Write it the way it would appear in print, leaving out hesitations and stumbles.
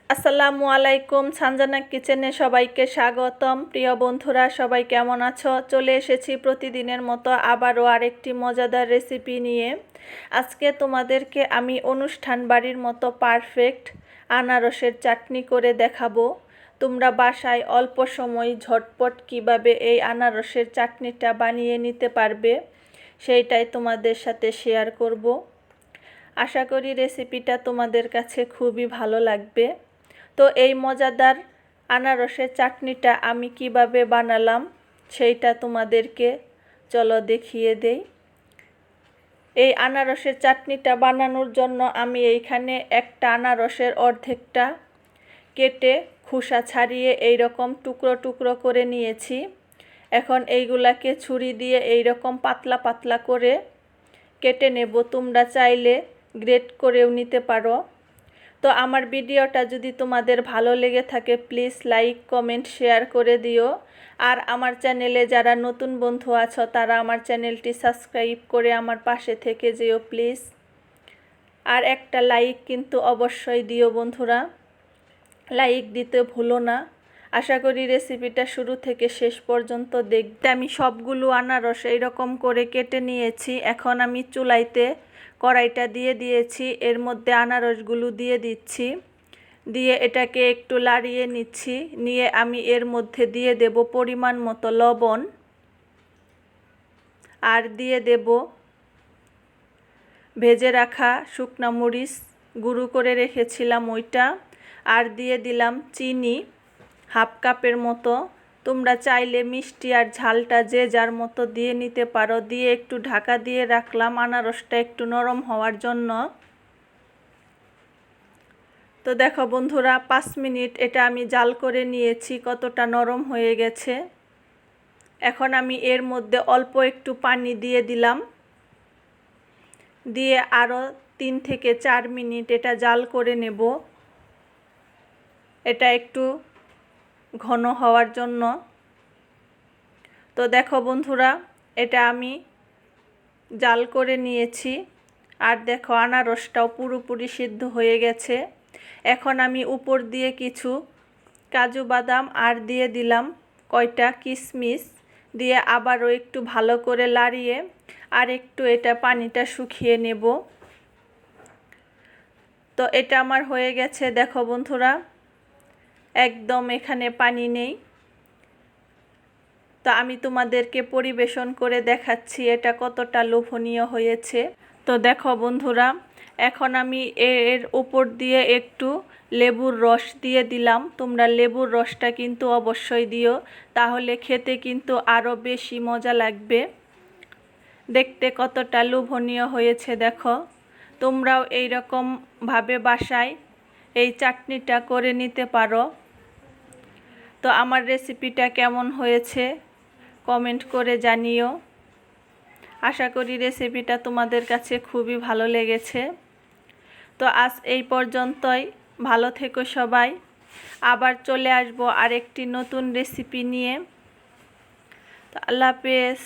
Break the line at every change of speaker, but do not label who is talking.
আসসালামু আলাইকুম, সানজানা কিচেনে সবাইকে স্বাগতম। প্রিয় বন্ধুরা, সবাই কেমন আছো? চলে এসেছি প্রতিদিনের মতো আবারও আরেকটি মজাদার রেসিপি নিয়ে। আজকে তোমাদেরকে আমি অনুষ্ঠান বাড়ির মতো পারফেক্ট আনারসের চাটনি করে দেখাবো। তোমরা বাসায় অল্প সময় ঝটপট কিভাবে এই আনারসের চাটনিটা বানিয়ে নিতে পারবে সেইটাই তোমাদের সাথে শেয়ার করব। আশা করি রেসিপিটা তোমাদের কাছে খুবই ভালো লাগবে। তো এই মজাদার আনারসের চাটনিটা আমি কিভাবে বানালাম সেইটা তোমাদেরকে চলো দেখিয়ে দেই। এই আনারসের চাটনিটা বানানোর জন্য আমি এইখানে একটা আনারসের অর্ধেকটা কেটে খোসা ছাড়িয়ে এই রকম টুকরো টুকরো করে নিয়েছি। এখন এইগুলাকে ছুরি দিয়ে এই রকম পাতলা পাতলা করে কেটে নেব। তোমরা চাইলে গ্রেট করেও নিতে পারো। তো আমার ভিডিওটা যদি তোমাদের ভালো লেগে থাকে প্লিজ লাইক কমেন্ট শেয়ার করে দিও। আর আমার চ্যানেলে যারা নতুন বন্ধু আছো তারা আমার চ্যানেলটি সাবস্ক্রাইব করে আমার পাশে থেকে যেও প্লিজ। আর একটা লাইক কিন্তু অবশ্যই দিও বন্ধুরা, লাইক দিতে ভুলো না। আশা করি রেসিপিটা শুরু থেকে শেষ পর্যন্ত দেখতে। আমি সবগুলো আনারস এইরকম করে কেটে নিয়েছি। এখন আমি চুলাইতে কড়াইটা দিয়ে দিয়েছি, এর মধ্যে আনারসগুলো দিয়ে দিচ্ছি, দিয়ে এটাকে একটু লাড়িয়ে নিচ্ছি। নিয়ে আমি এর মধ্যে দিয়ে দেব পরিমাণ মতো লবণ, আর দিয়ে দেব ভেজে রাখা শুকনা মরিচ গুঁড়ো করে রেখেছিলাম ওইটা, আর দিয়ে দিলাম চিনি হাফ কাপের মতো। তোমরা চাইলে মিষ্টি আর ঝালটা যে যার মতো দিয়ে নিতে পারো। দিয়ে একটু ঢাকা দিয়ে রাখলাম আনারসটা একটু নরম হওয়ার জন্য। তো দেখো বন্ধুরা, 5 মিনিট এটা আমি জাল করে নিয়েছি, কতটা নরম হয়ে গেছে। এখন আমি এর মধ্যে অল্প একটু পানি দিয়ে দিলাম, দিয়ে আরও 3 থেকে 4 মিনিট এটা জাল করে নেব, এটা একটু ঘন হওয়ার জন্য। তো দেখো বন্ধুরা, এটা আমি জাল করে নিয়েছি, আর দেখো আনারসটাও পুরোপুরি সিদ্ধ হয়ে গেছে। এখন আমি উপর দিয়ে কিছু কাজু বাদাম আর দিয়ে দিলাম কয়টা কিশমিশ, দিয়ে আবারও একটু ভালো করে লাড়িয়ে আর একটু এটা পানিটা শুকিয়ে নেব। তো এটা আমার হয়ে গেছে। দেখো বন্ধুরা, একদম এখানে পানি নেই। তো আমি তোমাদেরকে পরিবেশন করে দেখাচ্ছি এটা কতটা লোভনীয় হয়েছে। তো দেখো বন্ধুরা, এখন আমি এর উপর দিয়ে একটু লেবুর রস দিয়ে দিলাম। তোমরা লেবুর রসটা কিন্তু অবশ্যই দিও, তাহলে খেতে কিন্তু আরও বেশি মজা লাগবে। দেখতে কতটা লোভনীয় হয়েছে দেখো। তোমরাও এই রকমভাবে বাসায় এই চাটনিটা করে নিতে পারো। তো আমার রেসিপিটা কেমন হয়েছে কমেন্ট করে জানিও। আশা করি রেসিপিটা তোমাদের কাছে খুবই ভালো লেগেছে। তো আজ এই পর্যন্তই। ভালো থেকো সবাই। আবার চলে আসবো আরেকটি নতুন রেসিপি নিয়ে। তো আল্লাহ হাফেজ।